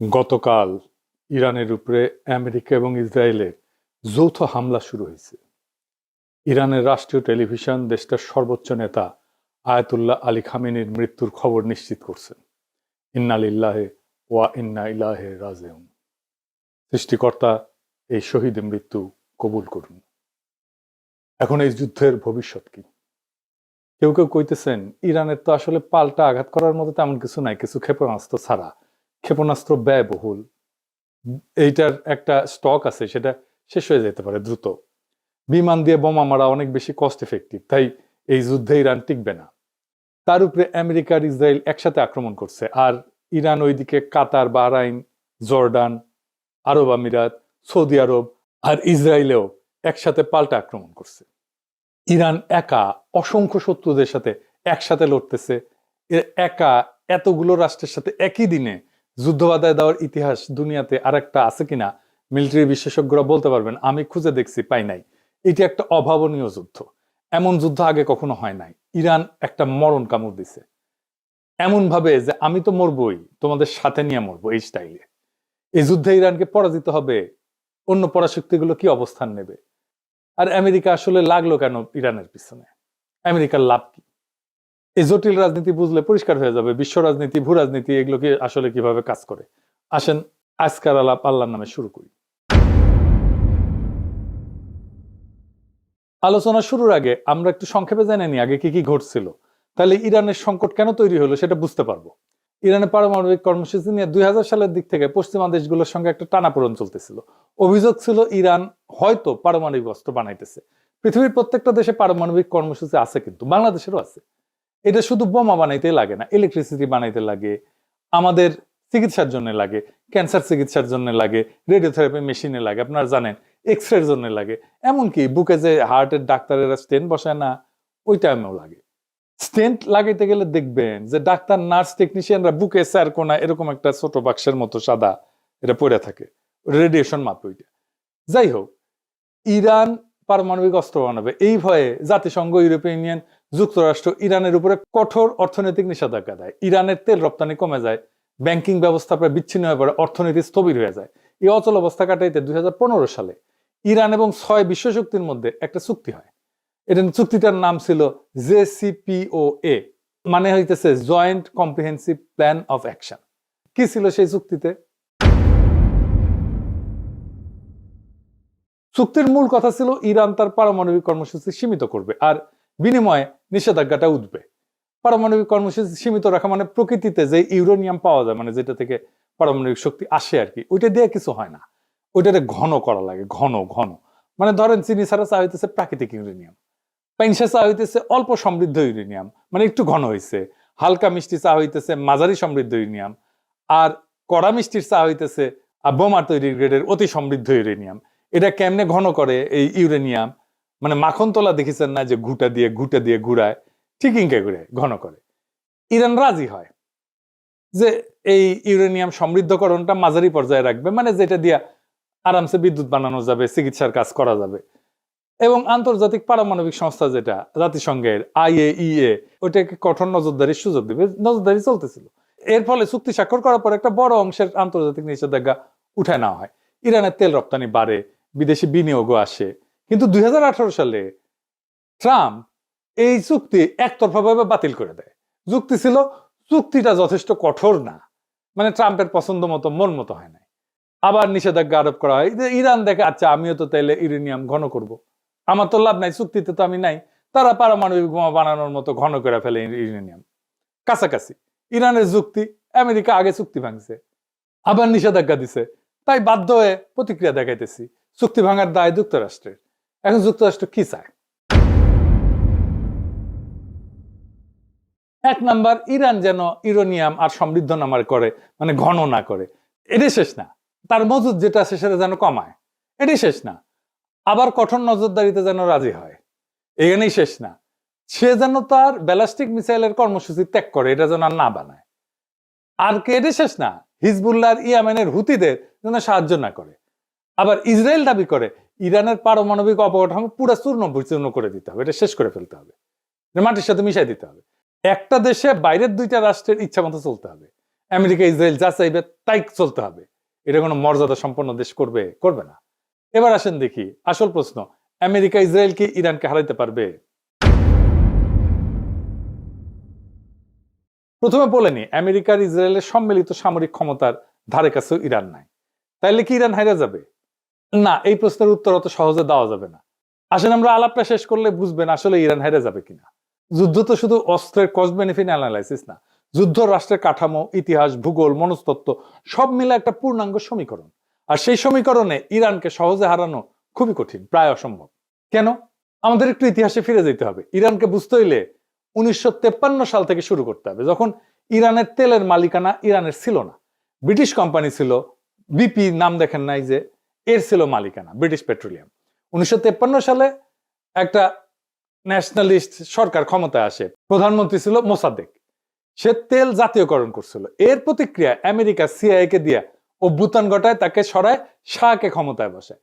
গতকাল ইরানের উপরে আমেরিকা এবং ইসরায়েলের যৌথ হামলা শুরু হয়েছে। ইরানের রাষ্ট্রীয় টেলিভিশন দেশটার সর্বোচ্চ নেতা আয়াতুল্লাহ আলী খামেনির মৃত্যুর খবর নিশ্চিত করছেন। ইন্না লিল্লাহি ওয়া ইন্না ইলাইহি রাজিউন। সৃষ্টিকর্তা এই শহীদের মৃত্যু কবুল করুন। এখন এই যুদ্ধের ভবিষ্যৎ কি? কেউ কেউ কইতেছেন ইরানের তো আসলে পাল্টা আঘাত করার মতো তেমন কিছু নাই, কিছু ক্ষেপণাস্ত্র ছাড়া। ক্ষেপণাস্ত্র ব্যয়বহুল, এইটার একটা স্টক আছে, সেটা শেষ হয়ে যেতে পারে দ্রুত। বিমান দিয়ে বোমা মারা অনেক বেশি কস্ট এফেক্টিভ, তাই এই যুদ্ধে ইরান টিকবে না। তার উপরে আমেরিকা আর ইসরায়েল একসাথে আক্রমণ করছে, আর ইরান ওইদিকে কাতার, বাহরাইন, জর্ডান, আরব আমিরাত, সৌদি আরব আর ইসরায়েলেও একসাথে পাল্টা আক্রমণ করছে। ইরান একা অসংখ্য শত্রুদের সাথে একসাথে লড়তেছে। একা এতগুলো রাষ্ট্রের সাথে একই দিনে যুদ্ধ বাধায় দেওয়ার ইতিহাস দুনিয়াতে আর একটা আছে কিনা মিলিটারি বিশেষজ্ঞরা বলতে পারবেন। আমি খুঁজে দেখছি, পাই নাই। এটি একটা অভাবনীয় যুদ্ধ। এমন যুদ্ধ আগে কখনো হয় নাই। ইরান একটা মরণ কামড় দিছে, এমন ভাবে যে আমি তো মরবই, তোমাদের সাথে নিয়ে মরবো, এই স্টাইলে। এই যুদ্ধে ইরানকে পরাজিত হবে, অন্য পরাশক্তিগুলো কি অবস্থান নেবে? আর আমেরিকা আসলে লাগলো কেন ইরানের পিছনে? আমেরিকার লাভ কি? এই জটিল রাজনীতি বুঝলে পরিষ্কার হয়ে যাবে বিশ্ব রাজনীতি, ভূ রাজনীতি এগুলো কি আসলে কিভাবে কাজ করে। আসেন আজকার আলাপ আল্লাহর নামে শুরু করি। আলোচনা শুরুর আগে আমরা একটু সংক্ষেপে জেনে নিই আগে কি কি ঘটছিল, তাহলে ইরানের সংকট কেন তৈরি হলো সেটা বুঝতে পারবো। ইরানের পারমাণবিক কর্মসূচি নিয়ে 2000 সালের দিক থেকে পশ্চিমা দেশগুলোর সঙ্গে একটা টানাপোড়েন চলতেছিল। অভিযোগ ছিল ইরান হয়তো পারমাণবিক অস্ত্র বানাইতেছে। পৃথিবীর প্রত্যেকটা দেশে পারমাণবিক কর্মসূচি আছে, কিন্তু বাংলাদেশেরও আছে। এটা শুধু বোমা বানাইতে লাগে না, ইলেকট্রিসিটি বানাইতে লাগে, আমাদের চিকিৎসার জন্য লাগে, ক্যান্সার চিকিৎসার জন্য লাগে, রেডিওথেরাপি মেশিনে লাগে, আপনারা জানেন, এক্স রের জন্য লাগে, এমনকি বুকে যে হার্টের ডাক্তারেরা স্টেন্ট বসায় না, ওই টাইমেও লাগে। স্টেন্ট লাগাইতে গেলে দেখবেন যে ডাক্তার, নার্স, টেকনিশিয়ানরা বুকে স্যারকোনা এরকম একটা ছোট বাক্সের মতো সাদা এটা পড়ে থাকে, রেডিয়েশন মাপে ওইটা। যাই হোক, ইরান পারমাণবিক অস্ত্র বানাবে এই ভয়ে জাতিসংঘ, ইউরোপিয়ান ইউনিয়ন, যুক্তরাষ্ট্র ইরানের উপরে কঠোর অর্থনৈতিক নিষেধাজ্ঞা দেয়। ইরানের তেল রপ্তানি কমে যায়, ব্যাংকিং ব্যবস্থা প্রায় বিচ্ছিন্ন হয়ে পড়ে, অর্থনীতি স্থবির হয়ে যায়। এই অচল অবস্থা কাটাইতে 2015 সালে ইরান এবং 6 বিশ্বশক্তির মধ্যে একটা চুক্তি হয়। এটা চুক্তিটার নাম ছিল JCPOA, মানে হইতেছে joint comprehensive plan of action. কি ছিল সেই চুক্তিতে? চুক্তির মূল কথা ছিল ইরান তার পারমাণবিক কর্মসূচি সীমিত করবে, আর বিনিময়ে নিষেধাজ্ঞাটা উঠবে। পারমাণবিক কর্মসূচি সীমিত রাখা মানে প্রকৃতিতে যে ইউরেনিয়াম পাওয়া যায়, মানে যেটা থেকে পারমাণবিক শক্তি আসে আর কি, ওইটা দিয়ে কিছু হয় না। ওইটাতে ঘন করা লাগে, ঘন ঘন। মানে ধরেন চিনি ছাড়া চা হইতেছে প্রাকৃতিক ইউরেনিয়াম, পাইনসা চা হইতেছে অল্প সমৃদ্ধ ইউরেনিয়াম, মানে একটু ঘন হয়েছে। হালকা মিষ্টি চা হইতেছে মাঝারি সমৃদ্ধ ইউরেনিয়াম, আর কড়া মিষ্টির চা হইতেছে বোমা তৈরির গ্রেডের অতি সমৃদ্ধ ইউরেনিয়াম। এটা কেমনে ঘন করে এই ইউরেনিয়াম? মানে মাখন তোলা দেখেছেন না, যে ঘুটা দিয়ে ঘুরায়, ঠিক ইনকে ঘুরে ঘন করে। ইরান রাজি হয় যে এই ইউরেনিয়াম সমৃদ্ধকরণটা মাঝারি পর্যায়ে রাখবে, মানে যেটা দিয়ে আরামসে বিদ্যুৎ বানানো যাবে, চিকিৎসার কাজ করা যাবে। এবং আন্তর্জাতিক পারমাণবিক সংস্থা যেটা জাতিসংঘের IAEA, ওইটাকে কঠোর নজরদারির সুযোগ দিবে। নজরদারি চলতেছিল। এর ফলে চুক্তি স্বাক্ষর করার পর একটা বড় অংশের আন্তর্জাতিক নিষেধাজ্ঞা উঠায় নেওয়া হয়। ইরানের তেল রপ্তানি বাড়ে, বিদেশি বিনিয়োগও আসে। কিন্তু 2018 সালে ট্রাম্প এই চুক্তি একতরফাভাবে বাতিল করে দেয়। যুক্তি ছিল চুক্তিটা যথেষ্ট কঠোর না, মানে ট্রাম্পের পছন্দ মতো, মন মতো হয় না। আবার নিষেধাজ্ঞা আরোপ করা হয়। ইরান দেখে, আচ্ছা আমিও তো তাইলে ইউরেনিয়াম ঘন করব, আমার তো লাভ নাই, চুক্তিতে তো আমি নাই। তারা পারমাণবিক বোমা বানানোর মতো ঘন করে ফেলে ইউরেনিয়াম। কাছাকাছি ইরানের যুক্তি, আমেরিকা আগে চুক্তি ভাঙছে, আবার নিষেধাজ্ঞা দিছে, তাই বাধ্য হয়ে প্রতিক্রিয়া দেখাইতেছি। চুক্তি ভাঙার দায় যুক্তরাষ্ট্রের। এখন যুক্তরাষ্ট্র কি চায়? এক নাম্বার, ইরান যেন ইউরেনিয়াম আর সমৃদ্ধ না করে, মানে ঘন না করে। এটাই শেষ না, তার মজুদ যেটা আছে সেটা যেন কমায়। এটাই শেষ না, আবার কঠোর নজরদারিতে যেন রাজি হয়। এখানেই শেষ না, সে যেন তার ব্যালিস্টিক মিসাইলের কর্মসূচি ত্যাগ করে, এটা যেন আর না বানায়। আর কে? এটাই শেষ না, হিজবুল্লাহ আর ইয়েমেনের হুতিদের যেন সাহায্য না করে। আবার ইসরায়েল দাবি করে ইরানের পারমাণবিক অবকাঠামো পুরো চূর্ণ বিচূর্ণ করে দিতে হবে, এটা শেষ করে ফেলতে হবে, মাটির সাথে মিশাই দিতে হবে। একটা দেশে বাইরের দুইটা রাষ্ট্রের ইচ্ছা মতো চলতে হবে। আমেরিকা ইসরায়েল যা চাইবে তাই চলতে হবে, এটা কোনো মর্যাদা সম্পন্ন দেশ করবে না। এবার আসেন দেখি আসল প্রশ্ন, আমেরিকা ইসরায়েল কি ইরানকে হারাইতে পারবে? প্রথমে বলে নি, আমেরিকার ইসরায়েলের সম্মিলিত সামরিক ক্ষমতার ধারে কাছেও ইরান নাই। তাইলে কি ইরান হাইরা যাবে? না, এই প্রশ্নের উত্তর অত সহজে দেওয়া যাবে না। আসেন আমরা আলাপটা শেষ করলে বুঝবেন আসলে ইরান হাইরা যাবে কিনা। যুদ্ধ তো শুধু অস্ত্রের কস্ট বেনিফিট অ্যানালাইসিস না, যুদ্ধ রাষ্ট্রের কাঠামো, ইতিহাস, ভূগোল, মনস্তত্ত্ব সব মিলে একটা পূর্ণাঙ্গ সমীকরণ। আর সেই সমীকরণে ইরানকে সহজে হারানো খুবই কঠিন, প্রায় অসম্ভব। কেন? আমাদের একটু ইতিহাসে ফিরে যেতে হবে। ইরানকে বুঝতে হইলে 1953 সাল থেকে শুরু করতে হবে, যখন ইরানের তেলের মালিকানা ইরানের ছিল না, ব্রিটিশ কোম্পানি ছিল। বিপি নাম দেখেন নাই যে, এর ছিল মালিকানা ব্রিটিশ পেট্রোলিয়াম। 1953 সালে একটা ন্যাশনালিস্ট সরকার ক্ষমতায় আসে, প্রধানমন্ত্রী ছিল মোসাদ্দেক। সে তেল জাতীয়করণ করছিল। এর প্রতিক্রিয়া আমেরিকা সিআইএ কে দিয়ে অভ্যুত্থান ঘটায়, তাকে সরায়, শাহকে ক্ষমতায় বসায়।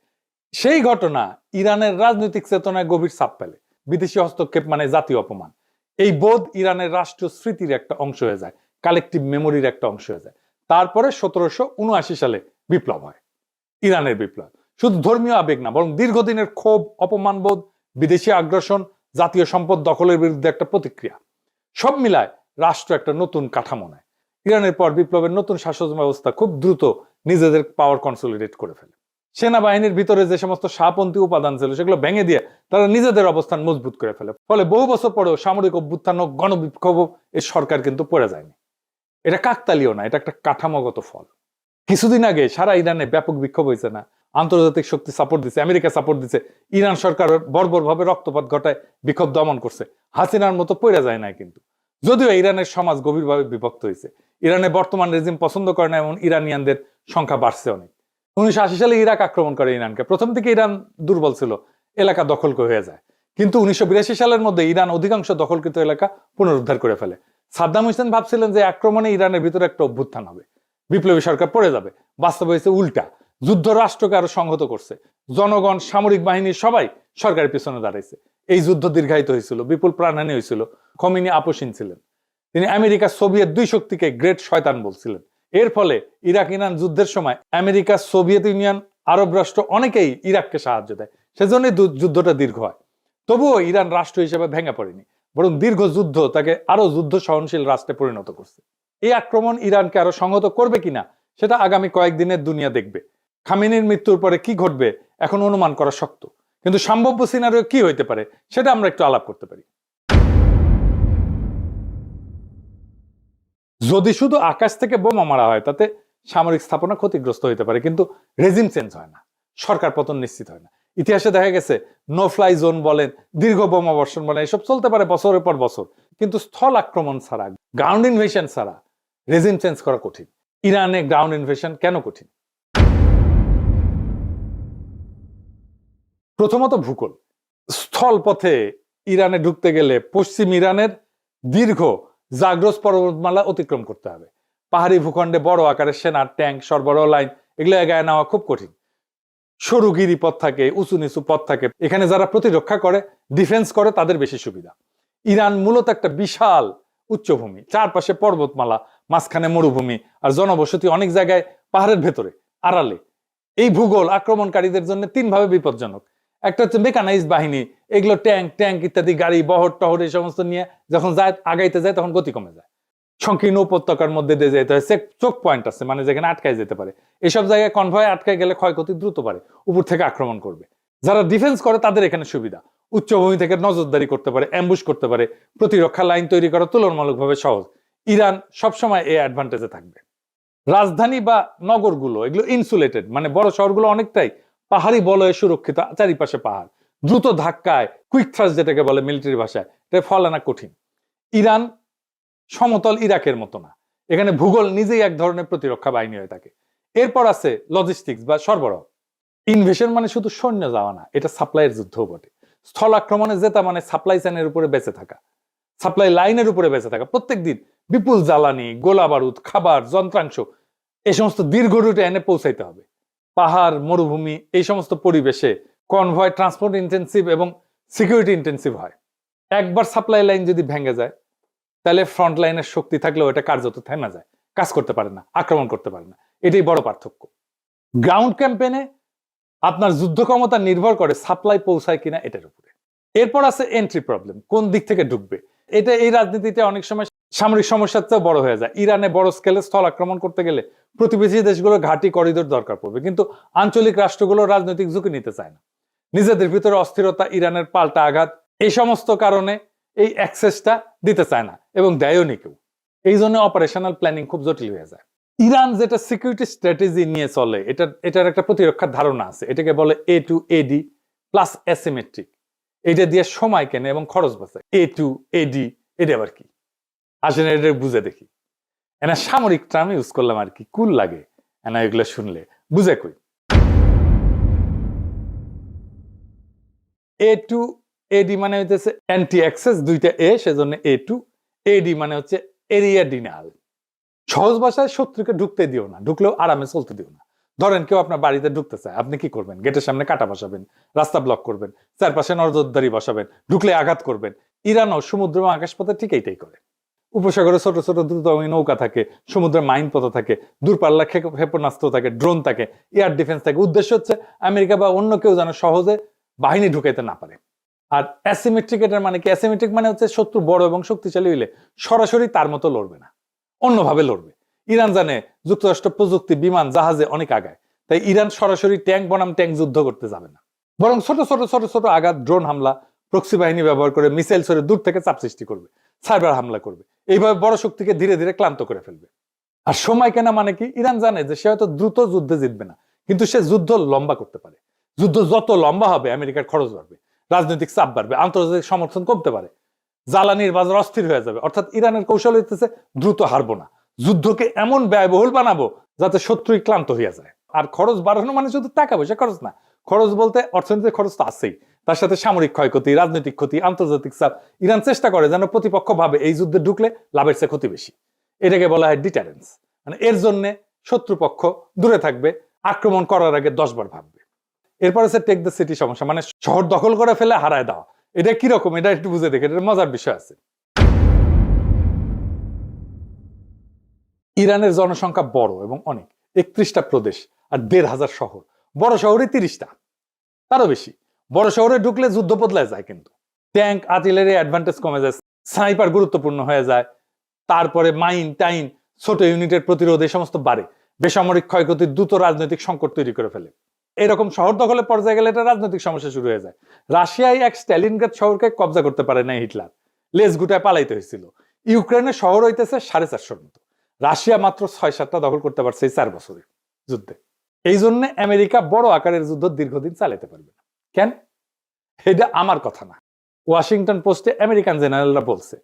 সেই ঘটনা ইরানের রাজনৈতিক চেতনায় গভীর ছাপ ফেলে। বিদেশি হস্তক্ষেপ মানে জাতীয় অপমান। এই বোধ ইরানের রাষ্ট্রীয় স্মৃতির একটা অংশ হয়ে যায়, কালেকটিভ মেমোরির একটা অংশ হয়ে যায়। তারপরে 1779 সালে বিপ্লব হয়, ইরানের বিপ্লব। শুধু ধর্মীয় আবেগ না, বরং দীর্ঘদিনের ক্ষোভ, অপমানবোধ, বিদেশি আগ্রাসন, জাতীয় সম্পদ দখলের বিরুদ্ধে একটা প্রতিক্রিয়া, সব মিলায় রাষ্ট্র একটা নতুন কাঠামো নেয়। ইরানের পর বিপ্লবের নতুন শাসন ব্যবস্থা খুব দ্রুত নিজেদের পাওয়ার কনসলিডেট করে ফেলে। সেনাবাহিনীর ভিতরে যে সমস্ত শাহপন্থী উপাদান ছিল সেগুলো ভেঙে দিয়ে তারা নিজেদের অবস্থান মজবুত করে ফেলে। ফলে বহু বছর পরেও সামরিক অভ্যুত্থান ও গণবিক্ষোভ এই সরকার কিন্তু পড়ে যায়নি। এটা কাকতালীয় না, এটা একটা কাঠামোগত ফল। কিছুদিন আগে সারা ইরানে ব্যাপক বিক্ষোভ হয়েছে না? আন্তর্জাতিক শক্তি সাপোর্ট দিচ্ছে, আমেরিকা সাপোর্ট দিচ্ছে, ইরান সরকার বর্বরভাবে রক্তপাত ঘটায় বিক্ষোভ দমন করছে। হাসিনার মতো পড়ে যায় না কিন্তু। যদিও ইরানের সমাজ গভীরভাবে বিভক্ত হয়েছে। ইরানের বর্তমান রেজিম পছন্দ করে না, এবং ইরানিয়ানদের সংখ্যা বাড়ছে অনেক। 1980 সালে ইরাক আক্রমণ করে ইরানকে। প্রথম থেকে ইরান দুর্বল ছিল, এলাকা দখল হয়ে যায়। কিন্তু 1982 সালের মধ্যে ইরান অধিকাংশ দখলকৃত এলাকা পুনরুদ্ধার করে ফেলে। সাদ্দাম হোসেন ভাবছিলেন যে আক্রমণে ইরানের ভিতরে একটা অভ্যুত্থান হবে, বিপ্লবী সরকার পড়ে যাবে। বাস্তব হয়েছে উল্টা। যুদ্ধ রাষ্ট্রকে আরো সংহত করছে। জনগণ, সামরিক বাহিনী সবাই সরকারের পিছনে দাঁড়াইছে। এই যুদ্ধ দীর্ঘায়িত হয়েছিল, বিপুল প্রাণহানি হয়েছিল। খমিনি আপোষহীন ছিলেন। তিনি আমেরিকা সোভিয়েত দুই শক্তিকে গ্রেট শয়তান বলছিলেন। এর ফলে ইরাক ইরান যুদ্ধের সময় আমেরিকা, সোভিয়েত ইউনিয়ন, আরব রাষ্ট্র অনেকেই ইরাককে সাহায্য দেয়। সেজন্যই যুদ্ধটা দীর্ঘ হয়। তবুও ইরান রাষ্ট্র হিসেবে ভেঙে পড়েনি, বরং দীর্ঘ যুদ্ধ তাকে আরো যুদ্ধ সহনশীল রাষ্ট্রে পরিণত করছে। এই আক্রমণ ইরানকে আরো সংহত করবে কিনা সেটা আগামী কয়েকদিনের দুনিয়া দেখবে। খামেনির মৃত্যুর পরে কি ঘটবে এখন অনুমান করা শক্ত, কিন্তু সম্ভাব্য সিনারিও কি হইতে পারে সেটা আমরা একটু আলাপ করতে পারি। যদি শুধু আকাশ থেকে বোমা মারা হয়, তাতে সামরিক স্থাপনা ক্ষতিগ্রস্ত হইতে পারে, কিন্তু রেজিম চেঞ্জ হয় না, সরকার পতন নিশ্চিত হয় না। ইতিহাসে দেখা গেছে নো ফ্লাই জোন বলেন, দীর্ঘ বোমা বর্ষণ বলেন, এসব চলতে পারে বছরের পর বছর, কিন্তু স্থল আক্রমণ ছাড়া, গ্রাউন্ড ইনভেশন ছাড়া রেজিম চেঞ্জ করা কঠিন। ইরানে গ্রাউন্ড ইনভেশন কেন কঠিন? প্রথমত ভূগোল। স্থল পথে ইরানে ঢুকতে গেলে পশ্চিম ইরানের দীর্ঘ জাগ্রস পর্বতমালা অতিক্রম করতে হবে। পাহাড়ি ভূখণ্ডে বড় আকারের সেনা, ট্যাঙ্ক, সরবরাহ লাইন এগুলো এগায় নেওয়া খুব কঠিন। সরু গিরিপথ থাকে, উঁচু নিচু পথ থাকে। এখানে যারা প্রতিরক্ষা করে, ডিফেন্স করে, তাদের বেশি সুবিধা। ইরান মূলত একটা বিশাল উচ্চভূমি, চারপাশে পর্বতমালা, মাঝখানে মরুভূমি, আর জনবসতি অনেক জায়গায় পাহাড়ের ভেতরে, আড়ালে। এই ভূগোল আক্রমণকারীদের জন্য তিনভাবে বিপজ্জনক। একটা হচ্ছে মেকানাইজ বাহিনী, এগুলো ট্যাঙ্ক ইত্যাদি, গাড়ি, বহর টহর এই সমস্ত নিয়ে যখন যায়, আগাইতে যায়, তখন গতি কমে যায়। সংকীর্ণ উপত্যকার মধ্যে দিয়ে যেতে হয়। চোখ পয়েন্ট আছে, মানে যেখানে আটকায় যেতে পারে। এসব জায়গায় কনভয় আটকায় গেলে ক্ষয়ক্ষতি দ্রুত পারে, উপর থেকে আক্রমণ করবে। যারা ডিফেন্স করে তাদের এখানে সুবিধা, উচ্চভূমি থেকে নজরদারি করতে পারে, অ্যাম্বুশ করতে পারে, প্রতিরক্ষা লাইন তৈরি করা তুলনামূলকভাবে সহজ। ইরান সবসময় এই অ্যাডভান্টেজে থাকবে। রাজধানী বা নগরগুলো এগুলো ইনসুলেটেড, মানে বড় শহরগুলো অনেকটাই পাহাড়ি বলয়ে সুরক্ষিত, চারিপাশে পাহাড়। দ্রুত ধাক্কায়, কুইক থ্রাস্ট যেটাকে বলে মিলিটারি ভাষায়, এটা ফল আনা কঠিন। ইরান সমতল ইরাকের মতো না, এখানে ভূগোল নিজেই এক ধরনের প্রতিরক্ষা বাহিনী হয়ে থাকে। এরপর আছে লজিস্টিক্স বা সরবরাহ। ইনভেশন মানে শুধু সৈন্য যাওয়া না, এটা সাপ্লাইয়ের যুদ্ধও বটে। স্থল আক্রমণে জেতা মানে সাপ্লাই চেনের উপরে বেঁচে থাকা, সাপ্লাই লাইনের উপরে বেঁচে থাকা। প্রত্যেক দিন বিপুল জ্বালানি, গোলা বারুদ, খাবার, যন্ত্রাংশ এই সমস্ত দীর্ঘ রুটে এনে পৌঁছাইতে হবে। পাহাড়, মরুভূমি এই সমস্ত পরিবেশে কনভয় ট্রান্সপোর্ট ইন্টেন্সিভ এবং সিকিউরিটি ইন্টেন্সিভ হয়। একবার সাপ্লাই লাইন যদি ভেঙে যায়, তাহলে ফ্রন্ট লাইনের শক্তি থাকলেও এটা কার্যত থেমে যায়, কাজ করতে পারে না, আক্রমণ করতে পারে না। এটাই বড় পার্থক্য। গ্রাউন্ড ক্যাম্পেনে আপনার যুদ্ধ ক্ষমতা নির্ভর করে সাপ্লাই পৌঁছায় কিনা এটার উপরে। এরপর আছে এন্ট্রি প্রবলেম, কোন দিক থেকে ঢুকবে। এটা এই রাজনীতিতে অনেক সময় সামরিক সমস্যার চেয়ে বড় হয়ে যায়। ইরানে বড় স্কেলে স্থল আক্রমণ করতে গেলে প্রতিবেশী দেশগুলোর ঘাঁটি করিডোর দরকার পড়বে, কিন্তু আঞ্চলিক রাষ্ট্রগুলো রাজনৈতিক ঝুঁকি নিতে চায় না। নিজেদের ভিতরে অস্থিরতা, ইরানের পাল্টা আঘাত, এই সমস্ত কারণে এই অ্যাক্সেসটা দিতে চায় না এবং দেয়ও নি কেউ। এই জন্য অপারেশনাল প্ল্যানিং খুব জটিল হয়ে যায়। ইরান যেটা সিকিউরিটি স্ট্র্যাটেজি নিয়ে চলে, এটার একটা প্রতিরক্ষার ধারণা আছে। এটাকে বলে A2AD প্লাস অ্যাসিমেট্রিক। এটা দিয়ে সময় কেনে এবং খরচ বাঁচায়। A2AD এটা আবার কি আসেন, এটা বুঝে দেখি। এনা সামরিক টার্ম ইউজ করলাম আর কি, কুল লাগে এনা এগুলো শুনলে, বুঝে কই। A2AD মানে হচ্ছে অ্যান্টি অ্যাক্সেস, দুইটা এ, সেজন্য A2AD মানে হচ্ছে এরিয়া ডিনাল। সহজ ভাষায় শত্রুকে ঢুকতে দিও না, ঢুকলেও আরামে চলতে দিও না। ধরেন কেউ আপনার বাড়িতে ঢুকতে চায়, আপনি কি করবেন? গেটের সামনে কাটা বসাবেন, রাস্তা ব্লক করবেন, চারপাশে নজরদারি বসাবেন, ঢুকলে আঘাত করবেন। ইরানও সমুদ্র এবং আকাশপথে ঠিক এইটাই করে। উপসাগরে ছোট ছোট দ্রুতগামী নৌকা থাকে, সমুদ্রের মাইন পথ থাকে, দূরপাল্লা ক্ষেপণাস্ত্র থাকে, ড্রোন থাকে, এয়ার ডিফেন্স থাকে। উদ্দেশ্য হচ্ছে আমেরিকা বা অন্য কেউ যেন সহজে বাহিনী ঢুকাইতে না পারে। আর অ্যাসিমেট্রিক, এটার মানে কি? অ্যাসিমেট্রিক মানে হচ্ছে শত্রু বড় এবং শক্তিশালী হইলে সরাসরি তার মতো লড়বে না, অন্যভাবে লড়বে। ইরান জানে যুক্তরাষ্ট্র প্রযুক্তি, বিমান, জাহাজে অনেক আগায়, তাই ইরান সরাসরি ট্যাঙ্ক বনাম ট্যাঙ্ক যুদ্ধ করতে যাবে না, বরং ছোট ছোট ছোট ছোট আঘাত, ড্রোন হামলা, প্রক্সি বাহিনী ব্যবহার করে মিসাইল ছড়ে দূর থেকে চাপ সৃষ্টি করবে, সাইবার হামলা করবে। এইভাবে বড় শক্তিকে ধীরে ধীরে ক্লান্ত করে ফেলবে। আর সময় কেনা মানে কি? ইরান জানে যে সে হয়তো দ্রুত যুদ্ধে জিতবে না, কিন্তু সে যুদ্ধ লম্বা করতে পারে। যুদ্ধ যত লম্বা হবে আমেরিকার খরচ বাড়বে, রাজনৈতিক চাপ বাড়বে, আন্তর্জাতিক সমর্থন কমতে পারে, জ্বালানির বাজার অস্থির হয়ে যাবে। অর্থাৎ ইরানের কৌশল হইতেছে দ্রুত হারবো না, যুদ্ধকে এমন ব্যয়বহুল বানাবো যাতে শত্রুই ক্লান্ত হইয়া যায়। আর খরচ বাড়ানো মানে শুধু টাকা পয়সা খরচ না, খরচ বলতে অর্থনৈতিক খরচ তো আছেই, তার সাথে সামরিক ক্ষয়ক্ষতি, রাজনৈতিক ক্ষতি, আন্তর্জাতিক চাপ। ইরান চেষ্টা করে যেন প্রতিপক্ষ ভাবে এই যুদ্ধে ঢুকলে লাভের চেয়ে ক্ষতি বেশি। এটাকে বলা হয় ডিটারেন্স। মানে এর জন্য শত্রুপক্ষ দূরে থাকবে, আক্রমণ করার আগে 10 বার ভাববে। এরপর হচ্ছে টেক দ্য সিটি সমস্যা, মানে শহর দখল করে ফেলে হারায় দেওয়া। এটা কিরকম, এটা একটু বুঝে দেখে, এটা মজার বিষয় আছে। ইরানের জনসংখ্যা বড় এবং অনেক, 31টা প্রদেশ আর 1,500 শহর। বড় শহরে 30টা, তারও বেশি। বড় শহরে ঢুকলে যুদ্ধ বদলায় যায়, কিন্তু ট্যাঙ্ক, আর্টিলারি অ্যাডভান্টেজ কমে যায়, স্নাইপার গুরুত্বপূর্ণ হয়ে যায়, তারপরে মাইন টাইন, ছোট ইউনিটের প্রতিরোধ, এই সমস্ত বাড়ে। বেসামরিক ক্ষয়ক্ষতি, দ্রুত রাজনৈতিক সংকট তৈরি করে ফেলে। এরকম শহর দখলের পর্যায়ে গেলে এটা রাজনৈতিক সমস্যা শুরু হয়ে যায়। রাশিয়ায় এক স্ট্যালিনগ্রাদ শহরকে কব্জা করতে পারে না হিটলার, লেজ গুটায় পালাইতে হয়েছিল। ইউক্রেনের শহর হইতেছে 450 মতো, রাশিয়া মাত্র 6-7টা দখল করতে পারছে এই 4 বছরে যুদ্ধে। এই জন্য আমেরিকা বড় আকারের যুদ্ধ দীর্ঘদিন চালাতে পারবে না। কেন? এটা আমার কথা না, ওয়াশিংটন পোস্টে আমেরিকান জেনারেলরা বলছে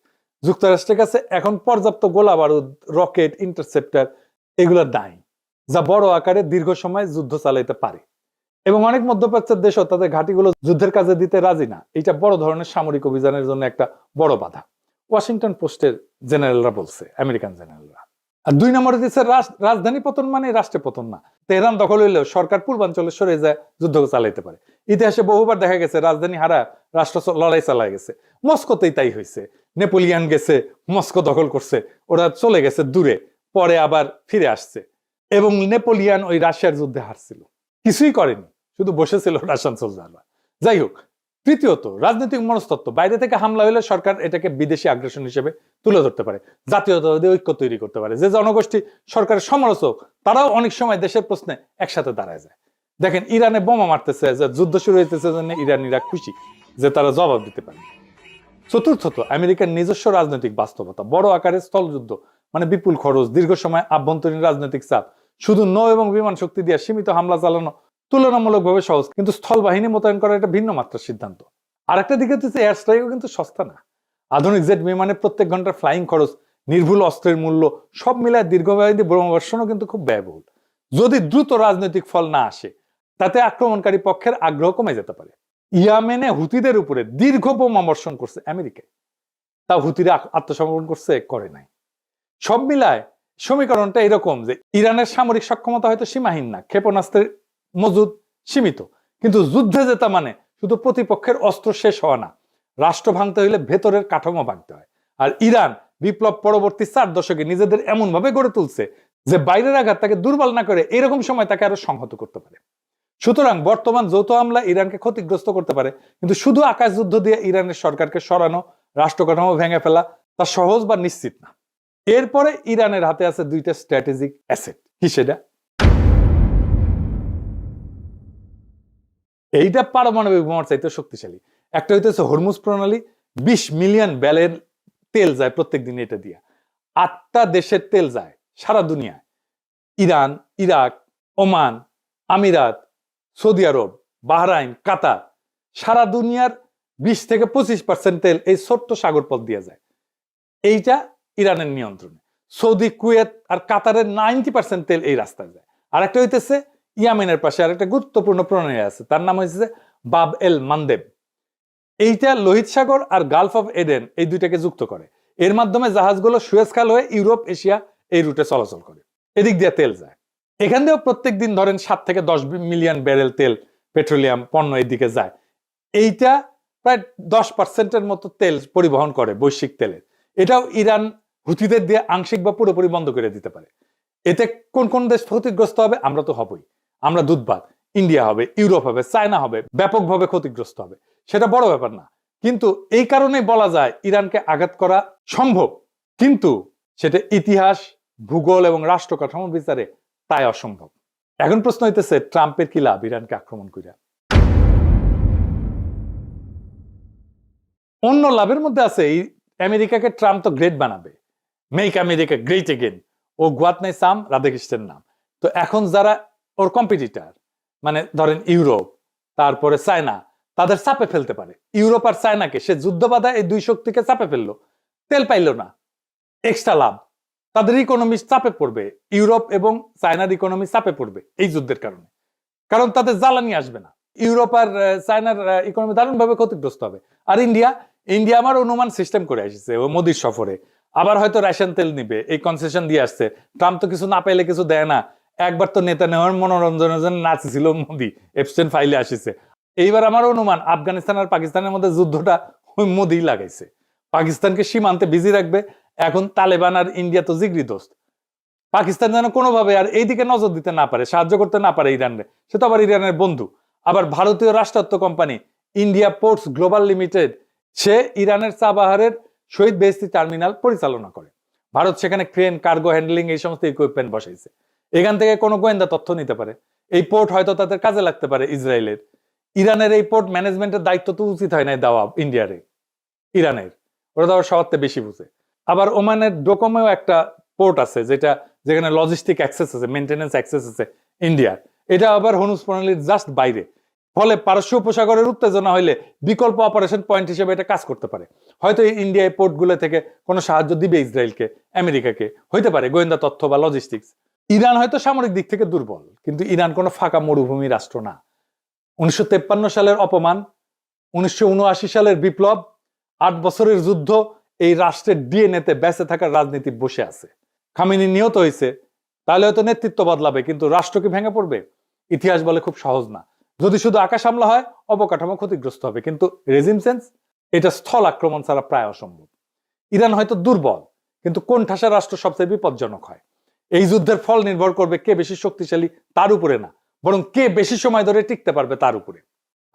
যুক্তরাষ্ট্রের কাছে এখন পর্যাপ্ত গোলা বারুদ, রকেট, ইন্টারসেপ্টার এগুলো নাই, যা বড় আকারে দীর্ঘ সময় যুদ্ধ চালাইতে পারে। এবং অনেক মধ্যপ্রাচ্যের দেশও তাদের ঘাঁটিগুলো যুদ্ধের কাজে দিতে রাজি না। এটা বড় ধরনের সামরিক অভিযানের জন্য একটা বড় বাধা, ওয়াশিংটন পোস্টের জেনারেলরা বলছে, আমেরিকান জেনারেলরা। আর 2 নম্বরে দিচ্ছে রাজধানী পতন মানে রাষ্ট্রে পতন না। তেহরান দখল হইলেও সরকার পূর্বাঞ্চলে সরে যায়, যুদ্ধ চালাইতে পারে। ইতিহাসে বহুবার দেখা গেছে রাজধানী হারা রাষ্ট্র লড়াই চালায় গেছে। মস্কোতেই তাই হয়েছে, নেপোলিয়ান গেছে, মস্কো দখল করছে, ওরা চলে গেছে দূরে, পরে আবার ফিরে আসছে। এবং নেপোলিয়ান ওই রাশিয়ার যুদ্ধে হারছিল, কিছুই করেনি, শুধু বসেছিল রাশিয়ান সোলজাররা। যাই হোক, তৃতীয়ত রাজনৈতিক মনস্তত্ত্ব। বাইরে থেকে হামলা হলে সরকার এটাকে বিদেশি আগ্রাসন হিসেবে তুলে ধরতে পারে, জাতীয়তাবাদী ঐক্য তৈরি করতে পারে। যে জনগোষ্ঠী সরকারের সমালোচক তারাও অনেক সময় দেশের প্রশ্নে একসাথে দাঁড়ায় যায়। দেখেন ইরানে বোমা মারতেছে, যে যুদ্ধ শুরু হইতেছে, জন্য ইরানিরা খুশি যে তারা জবাব দিতে পারে। চতুর্থত আমেরিকার নিজস্ব রাজনৈতিক বাস্তবতা। বড় আকারের স্থলযুদ্ধ মানে বিপুল খরচ, দীর্ঘ সময় আভ্যন্তরীণ রাজনৈতিক চাপ। শুধু নৌ এবং বিমান শক্তি দিয়ে সীমিত হামলা চালানো তুলনামূলকভাবে সহজ, কিন্তু স্থল বাহিনী মোতায়েন করা একটা ভিন্ন মাত্রার সিদ্ধান্ত। আর একটা দিকে হচ্ছে এয়ার স্ট্রাইকও কিন্তু সস্তা না। আধুনিক জেট বিমানে প্রত্যেক ঘন্টার ফ্লাইং খরচ, নির্ভুল অস্ত্রের মূল্য, সব মিলায় দীর্ঘমেয়াদী বোমাবর্ষণও কিন্তু খুব ব্যয়বহুল। যদি দ্রুত রাজনৈতিক ফল না আসে, তাতে আক্রমণকারী পক্ষের আগ্রহ কমে যেতে পারে। ইয়েমেনে হুতিদের উপরে দীর্ঘ বোমাবর্ষণ করছে আমেরিকায়, তা হুতিরা আত্মসমর্পণ করছে? করে নাই। সব মিলায় সমীকরণটা এরকম যে ইরানের সামরিক সক্ষমতা হয়তো সীমাহীন না, ক্ষেপণাস্ত্রের মজুদ সীমিত, কিন্তু যুদ্ধে জেতা মানে শুধু প্রতিপক্ষের অস্ত্র শেষ হওয়া না, রাষ্ট্র ভাঙতে হইলে ভেতরের কাঠামো ভাঙতে হয়। আর ইরান বিপ্লব পরবর্তী 4 দশকে নিজেদের এমন ভাবে গড়ে তুলছে যে বাইরের আঘাত তাকে দুর্বল না করে এরকম সময় তাকে আরো সংহত করতে পারে। সুতরাং বর্তমান যৌথ হামলা ইরানকে ক্ষতিগ্রস্ত করতে পারে, কিন্তু শুধু আকাশ যুদ্ধ দিয়ে ইরানের সরকারকে সরানো, রাষ্ট্র কাঠামো ভেঙে ফেলা তা সহজ বা নিশ্চিত না। এরপরে ইরানের হাতে আছে 2টা স্ট্র্যাটেজিক অ্যাসেট। কি সেটা? এইটা পারমাণবিক বোমার চাইতে শক্তিশালী। একটা হইতেছে হরমুজ প্রণালী, 20 মিলিয়ন ব্যারেল তেল যায় প্রত্যেকদিন এটা দিয়ে। 8টা দেশের তেল যায় সারা দুনিয়ায়, ইরান, ইরাক, ওমান, আমিরাত, সৌদি আরব, বাহরাইন, কাতার, সারা দুনিয়ার 20 থেকে 25% তেল এই ছোট্ট সাগর পথ দিয়ে যায়। এইটা ইরানের নিয়ন্ত্রণে। সৌদি, কুয়েত আর কাতারের 90% তেল এই রাস্তায় যায়। আর একটা হইতেছে ইয়ামেনের পাশে আর একটা গুরুত্বপূর্ণ প্রণালী আছে, তার নাম হচ্ছে বাব এল মানদেব। এইটা লোহিত সাগর আর গালফ অফ এডেন এই দুইটাকে যুক্ত করে। এর মাধ্যমে জাহাজগুলো সুয়েজ খাল হয়ে ইউরোপ, এশিয়া এই রুটে চলাচল করে। এদিক দিয়ে তেল যায়। এখান দিয়েও প্রত্যেক দিন ধরেন 7 থেকে 10 মিলিয়ন ব্যারেল তেল, পেট্রোলিয়াম পণ্য এদিকে যায়। এইটা প্রায় 10%-এর মতো তেল পরিবহন করে বৈশ্বিক তেলের। এটাও ইরান হুথিদের দিয়ে আংশিক বা পুরোপুরি বন্ধ করে দিতে পারে। এতে কোন কোন দেশ ক্ষতিগ্রস্ত হবে? আমরা তো হবই। আমরা দুধবাদ, ইন্ডিয়া হবে, ইউরোপ হবে, চায়না হবে, ব্যাপকভাবে ক্ষতিগ্রস্ত হবে। সেটা বড় ব্যাপার না, কিন্তু এই কারণেই বলা যায় ইরানকে আঘাত করা সম্ভব, কিন্তু সেটা ইতিহাস, ভূগোল এবং রাষ্ট্র কাঠামো বিচারে তাই অসম্ভব। এখন প্রশ্ন হইতেছে ট্রাম্পের কি লাভ ইরানকে আক্রমণ কইরা? অন্য লাভের মধ্যে আছে আমেরিকাকে ট্রাম্প তো গ্রেট বানাবে, মেক আমেরিকা গ্রেট এগেন। ও গুয়াত নাই সাম রাধাকৃষ্ণের নাম। তো এখন যারা ওর কম্পিটিটর, মানে ধরেন ইউরোপ, তারপরে চায়না, তাদের চাপে ফেলতে পারে। ইউরোপ আর চায়নাকে সে যুদ্ধ বাধা এই দুই শক্তিকে চাপে ফেললো, তেল পাইল না, এক্সট্রা লাভ। তাদের ইকোনমি চাপে পড়বে, ইউরোপ এবং চায়নার ইকোনমি চাপে পড়বে এই যুদ্ধের কারণে, কারণ তাদের জ্বালানি আসবে না। ইউরোপ আর চায়নার ইকোনমি দারুণভাবে ক্ষতিগ্রস্ত হবে। আর ইন্ডিয়া আমার অনুমান সিস্টেম করে আসছে ও মোদির সফরে, আবার হয়তো রাশিয়ান তেল নিবে, এই কনসেশন দিয়ে আসছে। ট্রাম্প তো কিছু না পাইলে কিছু দেয় না। একবার তো নেতা নেওয়ার মনোরঞ্জনের জন্য নাচছিল মোদি, এপস্টেইন ফাইলে আসিছে। এইবার আমার অনুমান আফগানিস্তান আর পাকিস্তানের মধ্যে যুদ্ধটা ওই মোদি লাগাইছে, পাকিস্তানকে সীমান্তে বিজি রাখবে। এখন তালেবান আর ইন্ডিয়া তো জিগরি দোস্ত, পাকিস্তান যেন কোনোভাবে আর এইদিকে নজর দিতে না পারে, সাহায্য করতে না পারে ইরানরে। সে তো আবার ইরানের বন্ধু। আবার ভারতীয় রাষ্ট্রায়ত্ত company India Ports Global Limited, সে ইরানের চাবাহারের শহীদ বেহেশতি টার্মিনাল পরিচালনা করে। ভারত সেখানে ক্রেন, কার্গো হ্যান্ডলিং এই সমস্ত ইকুইপমেন্ট বসাইছে। এখান থেকে কোনো গোয়েন্দা তথ্য নিতে পারে। এই পোর্ট হয়তো তাদের কাজে লাগতে পারে ইসরায়েলের। ইরানের এই পোর্ট ম্যানেজমেন্টের দায়িত্ব তো উচিত হয় নাই দেওয়া ইন্ডিয়ারে, ইরানের। ওরা তো আবার সবার বেশি বুঝে। আবার ওমানের ডোকোমেও একটা পোর্ট আছে যেখানে লজিস্টিক অ্যাক্সেস আছে, মেইনটেনেন্স অ্যাক্সেস আছে ইন্ডিয়ার। এটা আবার হরমুজ প্রণালীর জাস্ট বাইরে। ফলে পারস্য উপসাগরের উত্তেজনা হইলে বিকল্প অপারেশন পয়েন্ট হিসেবে এটা কাজ করতে পারে। হয়তো ইন্ডিয়া এই পোর্টগুলো থেকে কোনো সাহায্য দিবে ইসরায়েলকে, আমেরিকাকে, হইতে পারে গোয়েন্দা তথ্য বা লজিস্টিক্স। ইরান হয়তো সামরিক দিক থেকে দুর্বল, কিন্তু ইরান কোনো ফাঁকা মরুভূমি রাষ্ট্র না। 1953 সালের অপমান, 1979 সালের বিপ্লব, 8 বছরের যুদ্ধ, এই রাষ্ট্রের ডিএনএতে বেঁচে থাকার রাজনীতি বসে আছে। খামেনি নিহত হয়েছে, তাহলে হয়তো নেতৃত্ব বদলাবে, কিন্তু রাষ্ট্র কি ভেঙে পড়বে? ইতিহাস বলে খুব সহজ না। যদি শুধু আকাশ হামলা হয়, অবকাঠামো ক্ষতিগ্রস্ত হবে, কিন্তু রেজিম চেঞ্জ এটা স্থল আক্রমণ ছাড়া প্রায় অসম্ভব। ইরান হয়তো দুর্বল, কিন্তু কোন ঠাসা রাষ্ট্র সবচেয়ে বিপজ্জনক হয়? এই যুদ্ধের ফল নির্ভর করবে কে বেশি শক্তিশালী তার উপরে না, বরং কে বেশি সময় ধরে টিকতে পারবে তার উপরে।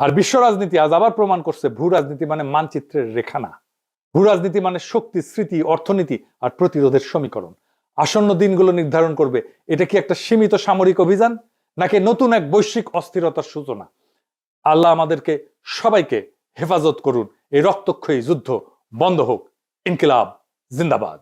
আর বিশ্ব রাজনীতি আজ আবার প্রমাণ করছে ভূ রাজনীতি মানে মানচিত্রের রেখা না। ভূ রাজনীতি মানে শক্তি, স্মৃতি, অর্থনীতি আর প্রতিরোধের সমীকরণ। আসন্ন দিনগুলো নির্ধারণ করবে এটা কি একটা সীমিত সামরিক অভিযান নাকি নতুন এক বৈশ্বিক অস্থিরতার সূচনা। আল্লাহ আমাদেরকে সবাইকে হেফাজত করুন। এই রক্তক্ষয়ী যুদ্ধ বন্ধ হোক। ইনকিলাব জিন্দাবাদ।